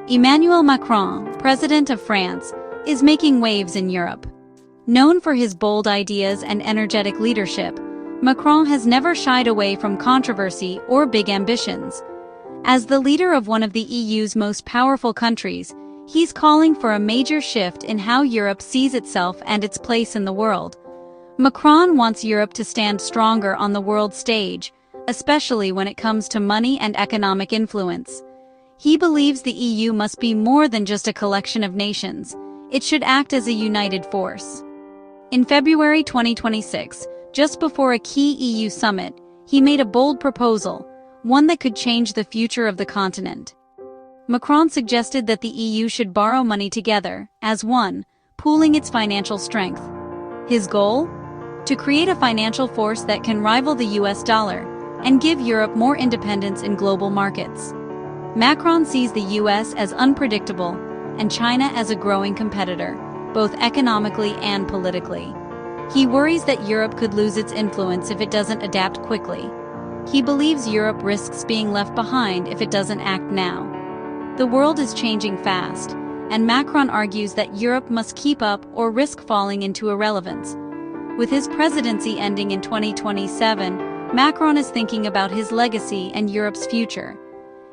Emmanuel Macron, President of France, is making waves in Europe. Known for his bold ideas and energetic leadership, Macron has never shied away from controversy or big ambitions. As the leader of one of the EU's most powerful countries, he's calling for a major shift in how Europe sees itself and its place in the world. Macron wants Europe to stand stronger on the world stage, especially when it comes to money and economic influence. He believes the EU must be more than just a collection of nations. It should act as a united force. In February 2026, just before a key EU summit, he made a bold proposal, one that could change the future of the continent. Macron suggested that the EU should borrow money together, as one, pooling its financial strength. His goal? To create a financial force that can rival the US dollar and give Europe more independence in global markets. Macron sees the US as unpredictable and China as a growing competitor, both economically and politically. He worries that Europe could lose its influence if it doesn't adapt quickly. He believes Europe risks being left behind if it doesn't act now. The world is changing fast, and Macron argues that Europe must keep up or risk falling into irrelevance. With his presidency ending in 2027, Macron is thinking about his legacy and Europe's future.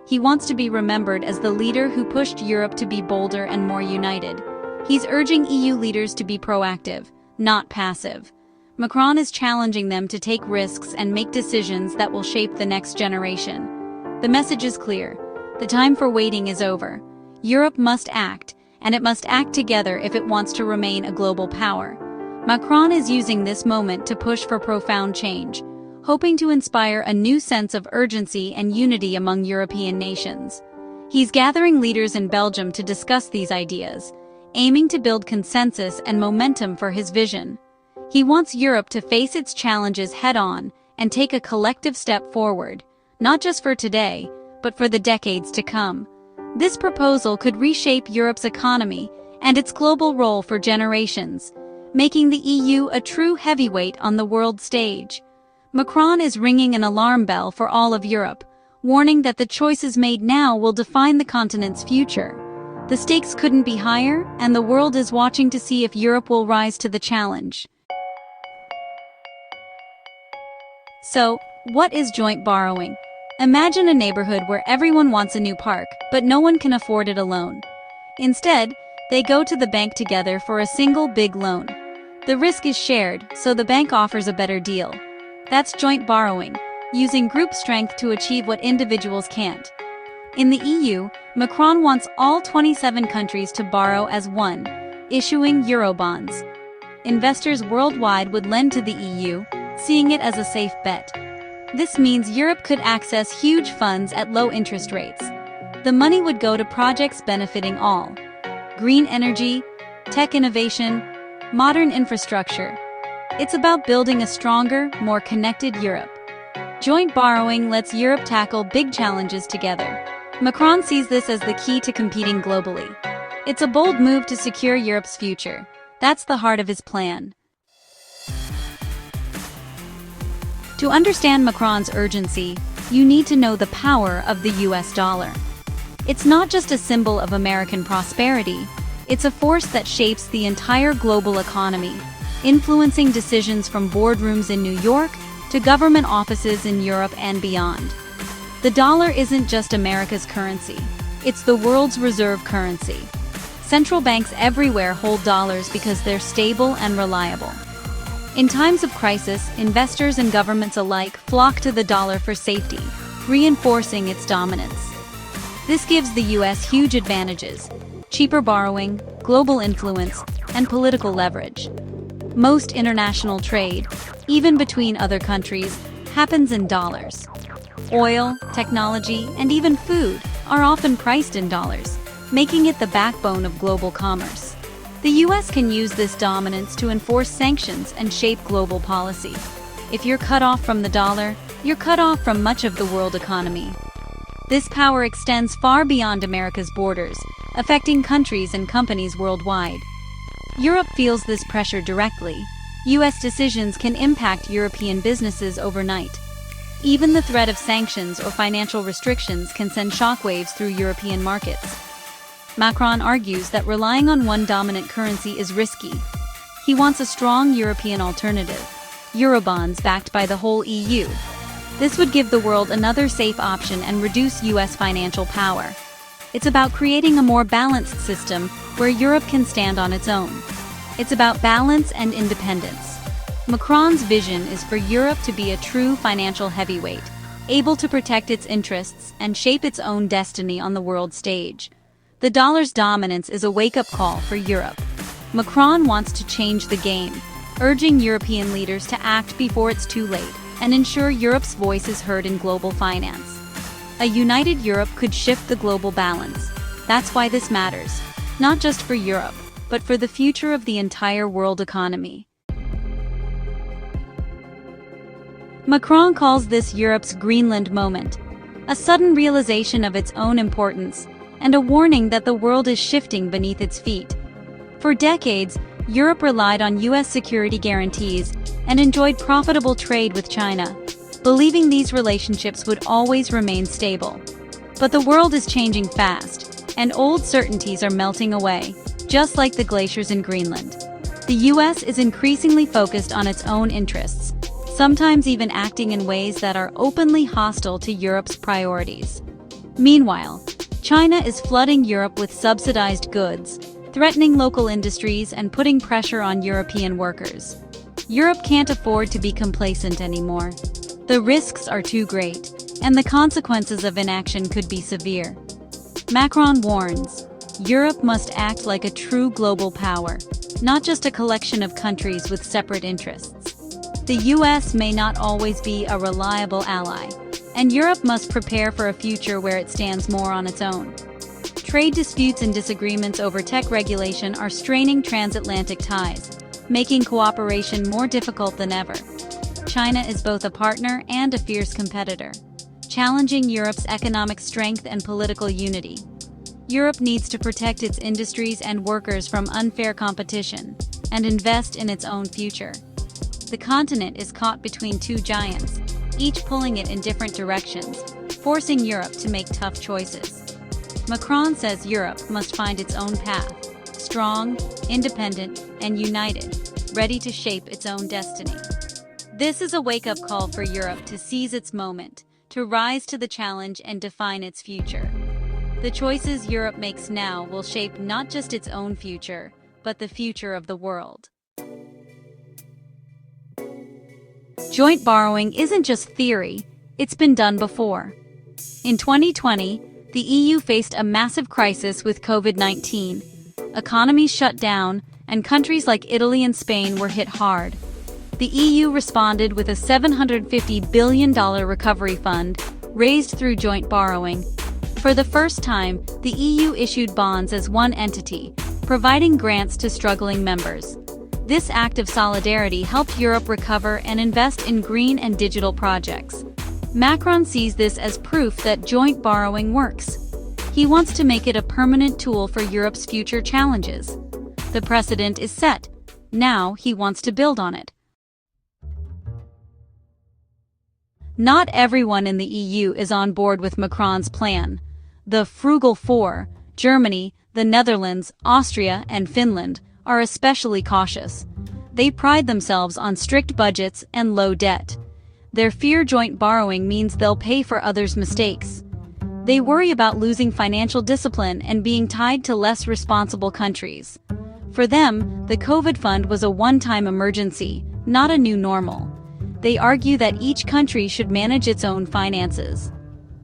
He wants to be remembered as the leader who pushed Europe to be bolder and more united. He's urging EU leaders to be proactive, not passive. Macron is challenging them to take risks and make decisions that will shape the next generation. The message is clear. The time for waiting is over. Europe must act, and it must act together if it wants to remain a global power. Macron is using this moment to push for profound change, hoping to inspire a new sense of urgency and unity among European nations. He's gathering leaders in Belgium to discuss these ideas, aiming to build consensus and momentum for his vision. He wants Europe to face its challenges head-on and take a collective step forward, not just for today, but for the decades to come. This proposal could reshape Europe's economy and its global role for generations, making the EU a true heavyweight on the world stage. Macron is ringing an alarm bell for all of Europe, warning that the choices made now will define the continent's future. The stakes couldn't be higher, and the world is watching to see if Europe will rise to the challenge. So, what is joint borrowing? Imagine a neighborhood where everyone wants a new park, but no one can afford it alone. Instead, they go to the bank together for a single big loan. The risk is shared, so the bank offers a better deal. That's joint borrowing, using group strength to achieve what individuals can't. In the EU, Macron wants all 27 countries to borrow as one, issuing Eurobonds. Investors worldwide would lend to the EU, seeing it as a safe bet. This means Europe could access huge funds at low interest rates. The money would go to projects benefiting all: green energy, tech innovation, modern infrastructure. It's about building a stronger, more connected Europe. Joint borrowing lets Europe tackle big challenges together. Macron sees this as the key to competing globally. It's a bold move to secure Europe's future. That's the heart of his plan. To understand Macron's urgency, you need to know the power of the US dollar. It's not just a symbol of American prosperity, it's a force that shapes the entire global economy, influencing decisions from boardrooms in New York to government offices in Europe and beyond. The dollar isn't just America's currency, it's the world's reserve currency. Central banks everywhere hold dollars because they're stable and reliable. In times of crisis, investors and governments alike flock to the dollar for safety, reinforcing its dominance. This gives the US huge advantages: cheaper borrowing, global influence, and political leverage. Most international trade, even between other countries, happens in dollars. Oil, technology, and even food are often priced in dollars, making it the backbone of global commerce. The US can use this dominance to enforce sanctions and shape global policy. If you're cut off from the dollar, you're cut off from much of the world economy. This power extends far beyond America's borders, affecting countries and companies worldwide. Europe feels this pressure directly. US decisions can impact European businesses overnight. Even the threat of sanctions or financial restrictions can send shockwaves through European markets. Macron argues that relying on one dominant currency is risky. He wants a strong European alternative, Eurobonds backed by the whole EU. This would give the world another safe option and reduce US financial power. It's about creating a more balanced system where Europe can stand on its own. It's about balance and independence. Macron's vision is for Europe to be a true financial heavyweight, able to protect its interests and shape its own destiny on the world stage. The dollar's dominance is a wake-up call for Europe. Macron wants to change the game, urging European leaders to act before it's too late and ensure Europe's voice is heard in global finance. A united Europe could shift the global balance. That's why this matters, not just for Europe, but for the future of the entire world economy. Macron calls this Europe's Greenland moment, a sudden realization of its own importance, and a warning that the world is shifting beneath its feet. For decades, Europe relied on US security guarantees and enjoyed profitable trade with China, believing these relationships would always remain stable. But the world is changing fast, and old certainties are melting away, just like the glaciers in Greenland. The US is increasingly focused on its own interests, sometimes even acting in ways that are openly hostile to Europe's priorities. Meanwhile, China is flooding Europe with subsidized goods, threatening local industries and putting pressure on European workers. Europe can't afford to be complacent anymore. The risks are too great, and the consequences of inaction could be severe. Macron warns, Europe must act like a true global power, not just a collection of countries with separate interests. The US may not always be a reliable ally, and Europe must prepare for a future where it stands more on its own. Trade disputes and disagreements over tech regulation are straining transatlantic ties, making cooperation more difficult than ever. China is both a partner and a fierce competitor, challenging Europe's economic strength and political unity. Europe needs to protect its industries and workers from unfair competition and invest in its own future. The continent is caught between two giants, each pulling it in different directions, forcing Europe to make tough choices. Macron says Europe must find its own path, strong, independent, and united, ready to shape its own destiny. This is a wake-up call for Europe to seize its moment, to rise to the challenge and define its future. The choices Europe makes now will shape not just its own future, but the future of the world. Joint borrowing isn't just theory, it's been done before. In 2020, the EU faced a massive crisis with COVID-19. Economies shut down, and countries like Italy and Spain were hit hard. The EU responded with a $750 billion recovery fund, raised through joint borrowing. For the first time, the EU issued bonds as one entity, providing grants to struggling members. This act of solidarity helped Europe recover and invest in green and digital projects. Macron sees this as proof that joint borrowing works. He wants to make it a permanent tool for Europe's future challenges. The precedent is set. Now he wants to build on it. Not everyone in the EU is on board with Macron's plan. The Frugal Four, Germany, the Netherlands, Austria, and Finland, are especially cautious. They pride themselves on strict budgets and low debt. Their fear joint borrowing means they'll pay for others' mistakes. They worry about losing financial discipline and being tied to less responsible countries. For them, the COVID fund was a one-time emergency, not a new normal. They argue that each country should manage its own finances.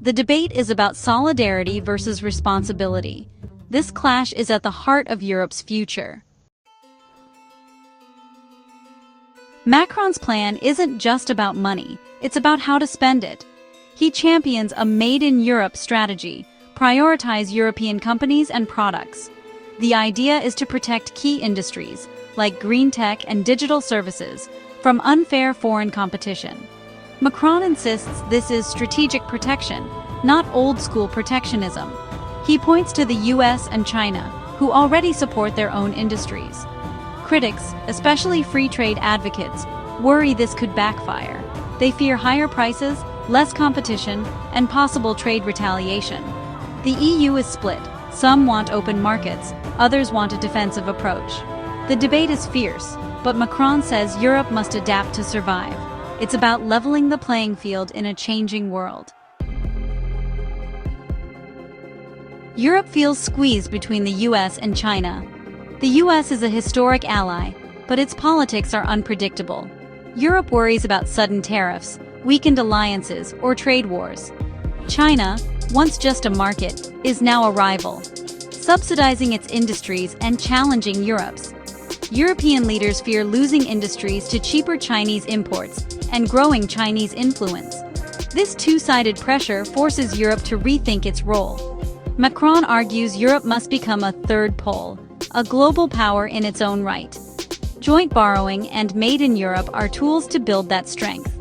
The debate is about solidarity versus responsibility. This clash is at the heart of Europe's future. Macron's plan isn't just about money, it's about how to spend it. He champions a made-in-Europe strategy, prioritize European companies and products. The idea is to protect key industries, like green tech and digital services, from unfair foreign competition. Macron insists this is strategic protection, not old-school protectionism. He points to the US and China, who already support their own industries. Critics, especially free trade advocates, worry this could backfire. They fear higher prices, less competition, and possible trade retaliation. The EU is split. Some want open markets, others want a defensive approach. The debate is fierce, but Macron says Europe must adapt to survive. It's about leveling the playing field in a changing world. Europe feels squeezed between the US and China. The US is a historic ally, but its politics are unpredictable. Europe worries about sudden tariffs, weakened alliances, or trade wars. China, once just a market, is now a rival, subsidizing its industries and challenging Europe's. European leaders fear losing industries to cheaper Chinese imports and growing Chinese influence. This two-sided pressure forces Europe to rethink its role. Macron argues Europe must become a third pole, a global power in its own right. Joint borrowing and Made in Europe are tools to build that strength.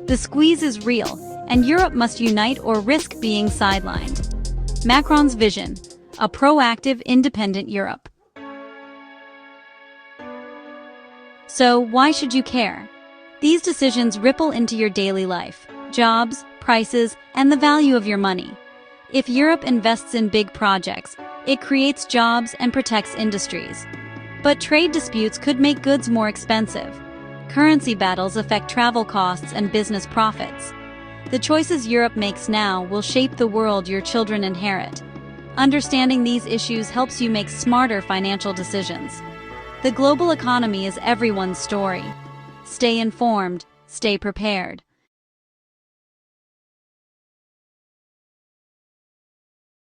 The squeeze is real, and Europe must unite or risk being sidelined. Macron's vision: a proactive, independent Europe. So, why should you care? These decisions ripple into your daily life, jobs, prices, and the value of your money. If Europe invests in big projects, it creates jobs and protects industries. But trade disputes could make goods more expensive. Currency battles affect travel costs and business profits. The choices Europe makes now will shape the world your children inherit. Understanding these issues helps you make smarter financial decisions. The global economy is everyone's story. Stay informed, stay prepared.